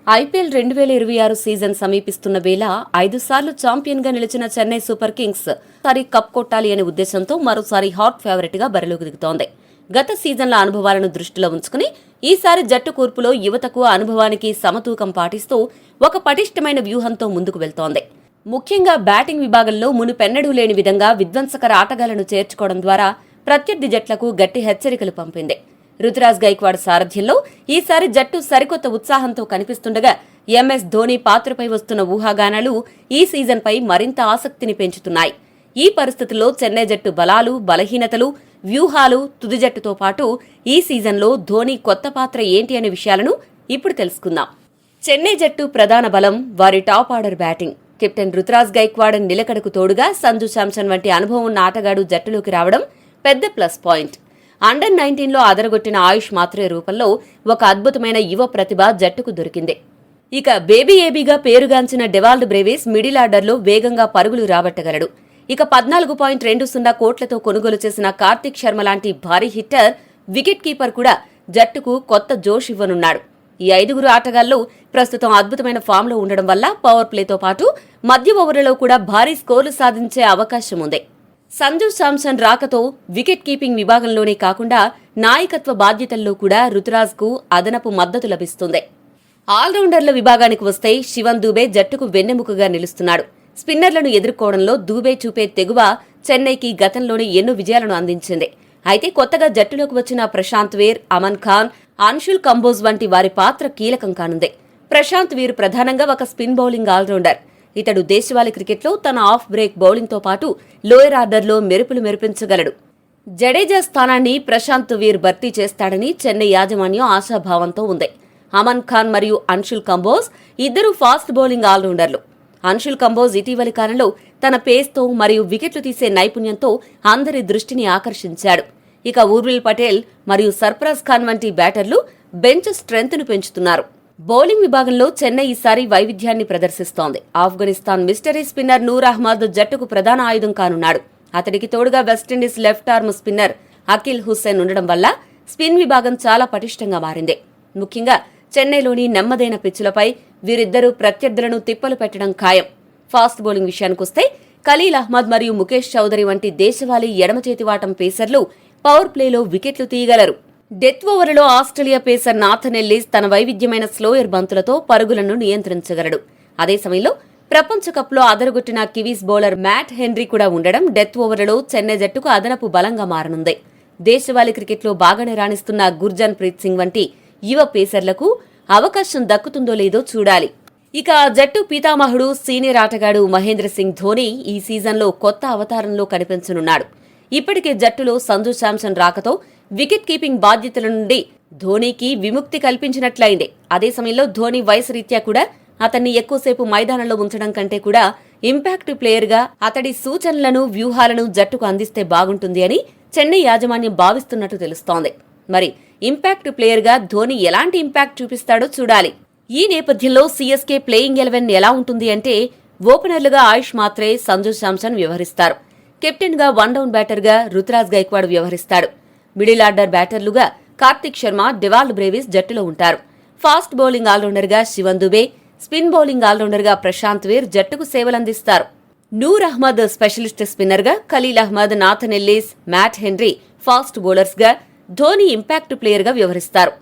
IPL 2026 season సమీపిస్తున్న వేళ 5 సార్లు ఛాంపియన్గా నిలిచిన చెన్నై సూపర్ కింగ్స్ సారి కప్ కొట్టాలి అనే ఉద్దేశంతో మరోసారి హాట్ ఫేవరెట్ గా బరిలోకి దిగుతోంది. గత సీజన్ల అనుభవాలను దృష్టిలో ఉంచుకుని ఈసారి జట్టు కూర్పులో యువతకు అనుభవానికి సమతూకం పాటిస్తూ ఒక పటిష్టమైన వ్యూహంతో ముందుకు వెళ్తోంది. ముఖ్యంగా బ్యాటింగ్ విభాగంలో మునుపెన్నడూ లేని విధంగా విధ్వంసకర ఆటగాళ్లను చేర్చుకోవడం ద్వారా ప్రత్యర్థి జట్లకు గట్టి హెచ్చరికలు పంపింది. రుతురాజ్ గైక్వాడ్ సారథ్యంలో ఈసారి జట్టు సరికొత్త ఉత్సాహంతో కనిపిస్తుండగా ఎంఎస్ ధోనీ పాత్రపై వస్తున్న ఊహాగానాలు ఈ సీజన్పై మరింత ఆసక్తిని పెంచుతున్నాయి. ఈ పరిస్థితుల్లో చెన్నై జట్టు బలాలు, బలహీనతలు, వ్యూహాలు, తుది జట్టుతో పాటు ఈ సీజన్లో ధోనీ కొత్త పాత్ర ఏంటి అనే విషయాలను ఇప్పుడు తెలుసుకుందాం. చెన్నై జట్టు ప్రధాన బలం వారి top order batting. Captain Ruturaj Gaikwad నిలకడకు తోడుగా సంజు శాంసన్ వంటి అనుభవం ఉన్న ఆటగాడు జట్టులోకి రావడం పెద్ద ప్లస్ పాయింట్. అండర్ 19లో అదరగొట్టిన ఆయుష్ మాత్రే రూపంలో ఒక అద్భుతమైన యువ ప్రతిభ జట్టుకు దొరికింది. ఇక బేబీ ఏబీగా పేరుగాంచిన డెవాల్డ్ బ్రేవిస్ మిడిల్ ఆర్డర్లో వేగంగా పరుగులు రాబట్టగలడు. ఇక 14.20 కోట్లతో కొనుగోలు చేసిన కార్తిక్ శర్మ లాంటి భారీ హిట్టర్, వికెట్ కీపర్ కూడా జట్టుకు కొత్త జోష్ ఇవ్వనున్నాడు. ఈ 5 ఆటగాళ్లు ప్రస్తుతం అద్భుతమైన ఫామ్లో ఉండడం వల్ల పవర్ ప్లేతో పాటు మధ్య ఓవర్లలో కూడా భారీ స్కోర్లు సాధించే అవకాశం ఉంది. సంజు శాంసన్ రాకతో వికెట్ కీపింగ్ విభాగంలోనే కాకుండా నాయకత్వ బాధ్యతల్లో కూడా రుతురాజ్కు అదనపు మద్దతు లభిస్తుంది. ఆల్రౌండర్ల విభాగానికి వస్తే శివన్ దూబే జట్టుకు వెన్నెముకగా నిలుస్తున్నాడు. స్పిన్నర్లను ఎదుర్కోవడంలో దూబే చూపే తెగువ చెన్నైకి గతంలోనే ఎన్నో విజయాలను అందించింది. అయితే కొత్తగా జట్టులోకి వచ్చిన ప్రశాంత్ వీర్, అమన్ ఖాన్, అన్షుల్ కంబోజ్ వంటి వారి పాత్ర కీలకం కానుంది. ప్రశాంత్ వీర్ ప్రధానంగా ఒక స్పిన్ బౌలింగ్ ఆల్రౌండర్. ఇతడు దేశవాళీ క్రికెట్లో తన ఆఫ్ బ్రేక్ బౌలింగ్తో పాటు లోయర్ ఆర్డర్లో మెరుపులు మెరిపించగలడు. జడేజా స్థానాన్ని ప్రశాంత్ వీర్ భర్తీ చేస్తాడని చెన్నై యాజమాన్యం ఆశాభావంతో ఉంది. అమన్ ఖాన్ మరియు అన్షుల్ కంబోజ్ ఇద్దరు ఫాస్ట్ బౌలింగ్ ఆల్రౌండర్లు. అన్షుల్ కంబోజ్ ఇటీవలి కాలంలో తన పేస్తో మరియు వికెట్లు తీసే నైపుణ్యంతో అందరి దృష్టిని ఆకర్షించాడు. ఇక ఊర్విల్ పటేల్ మరియు సర్ఫరాజ్ ఖాన్ వంటి బ్యాటర్లు బెంచ్ స్ట్రెంగ్త్ను పెంచుతున్నారు. బౌలింగ్ విభాగంలో చెన్నై ఈసారి వైవిధ్యాన్ని ప్రదర్శిస్తోంది. ఆఫ్ఘనిస్తాన్ మిస్టరీ స్పిన్నర్ నూర్ అహ్మద్ జట్టుకు ప్రధాన ఆయుధం కానున్నాడు. అతడికి తోడుగా West Indies left arm spinner Akhil Hussain ఉండడం వల్ల స్పిన్ విభాగం చాలా పటిష్టంగా మారింది. ముఖ్యంగా చెన్నైలోని నెమ్మదైన పిచ్చులపై వీరిద్దరూ ప్రత్యర్థులను తిప్పలు పెట్టడం ఖాయం. ఫాస్ట్ బౌలింగ్ విషయానికొస్తే ఖలీల్ అహ్మద్ మరియు ముఖేష్ చౌదరి వంటి దేశవాళీ ఎడమచేతివాటం పేసర్లు పవర్ ప్లేలో వికెట్లు తీయగలరు. డెత్ ఓవర్లో ఆస్ట్రేలియా పేసర్ నాథన్ ఎల్లిస్ తన వైవిధ్యమైన స్లోయర్ బంతులతో పరుగులను నియంత్రించగలడు. అదే సమయంలో ప్రపంచ కప్లో అదరగొట్టిన కివీస్ బౌలర్ మ్యాట్ హెన్రీ కూడా ఉండడం డెత్ ఓవర్లలో చెన్నై జట్టుకు అదనపు బలంగా మారనుంది. దేశవాళీ క్రికెట్లో బాగానే రాణిస్తున్న గుర్జన్ ప్రీత్ సింగ్ వంటి యువ పేసర్లకు అవకాశం దక్కుతుందో లేదో చూడాలి. ఇక జట్టు పీతామహుడు సీనియర్ ఆటగాడు మహేంద్ర సింగ్ ధోనీ ఈ సీజన్లో కొత్త అవతారంలో కనిపించనున్నాడు. ఇప్పటికే జట్టులో సంజు శాంసన్ రాకతో వికెట్ కీపింగ్ బాధ్యతల నుండి ధోనీకి విముక్తి కల్పించినట్లయింది. అదే సమయంలో ధోనీ వయసు రీత్యా కూడా అతన్ని ఎక్కువసేపు మైదానంలో ఉంచడం కంటే కూడా ఇంపాక్ట్ ప్లేయర్గా అతడి సూచనలను, వ్యూహాలను జట్టుకు అందిస్తే బాగుంటుంది అని చెన్నై యాజమాన్యం భావిస్తున్నట్టు తెలుస్తోంది. మరి ఇంపాక్ట్ ప్లేయర్గా ధోనీ ఎలాంటి ఇంపాక్ట్ చూపిస్తాడో చూడాలి. ఈ నేపథ్యంలో సీఎస్కే ప్లేయింగ్ 11 ఎలా ఉంటుంది అంటే ఓపెనర్లుగా ఆయుష్ మాత్రే, సంజు శాంసన్ వ్యవహరిస్తారు. కెప్టెన్గా వన్ డౌన్ బ్యాటర్గా రుతురాజ్ గైక్వాడ్ వ్యవహరిస్తాడు. మిడిల్ ఆర్డర్ బ్యాటర్లుగా కార్తిక్ శర్మ, డెవాల్డ్ బ్రేవిస్ జట్టులో ఉంటారు. ఫాస్ట్ బౌలింగ్ ఆల్రౌండర్గా శివన్ దుబే, స్పిన్ బౌలింగ్ ఆల్రౌండర్గా ప్రశాంత్ వీర్ జట్టుకు సేవలందిస్తారు. నూర్ అహ్మద్ స్పెషలిస్ట్ స్పిన్నర్గా, Khaleel Ahmed, Nathan Ellis, Matt Henry fast బౌలర్స్గా, ధోనీ ఇంపాక్ట్ ప్లేయర్గా వ్యవహరిస్తారు.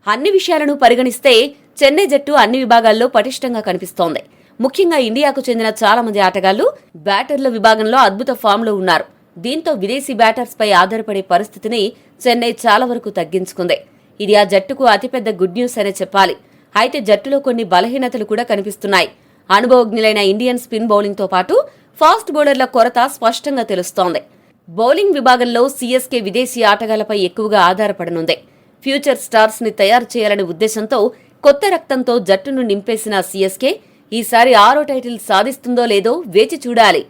అన్ని విషయాలను పరిగణిస్తే చెన్నై జట్టు అన్ని విభాగాల్లో పటిష్టంగా కనిపిస్తోంది. ముఖ్యంగా ఇండియాకు చెందిన చాలా మంది ఆటగాళ్లు బ్యాటర్ల విభాగంలో అద్భుత ఫామ్లో ఉన్నారు. దీంతో విదేశీ బ్యాటర్స్పై ఆధారపడే పరిస్థితిని చెన్నై చాలా వరకు తగ్గించుకుంది. ఇది ఆ జట్టుకు అతిపెద్ద గుడ్ న్యూస్ అనే చెప్పాలి. అయితే జట్టులో కొన్ని బలహీనతలు కూడా కనిపిస్తున్నాయి. అనుభవజ్ఞులైన ఇండియన్ స్పిన్ బౌలింగ్తో పాటు ఫాస్ట్ బౌలర్ల కొరత స్పష్టంగా తెలుస్తోంది. బౌలింగ్ విభాగంలో సీఎస్కే విదేశీ ఆటగాళ్లపై ఎక్కువగా ఆధారపడనుంది. ఫ్యూచర్ స్టార్స్ ని తయారు చేయాలనే ఉద్దేశంతో కొత్త రక్తంతో జట్టును నింపేసిన సీఎస్కే ఈసారి 6వ టైటిల్ సాధిస్తుందో లేదో వేచి చూడాలి.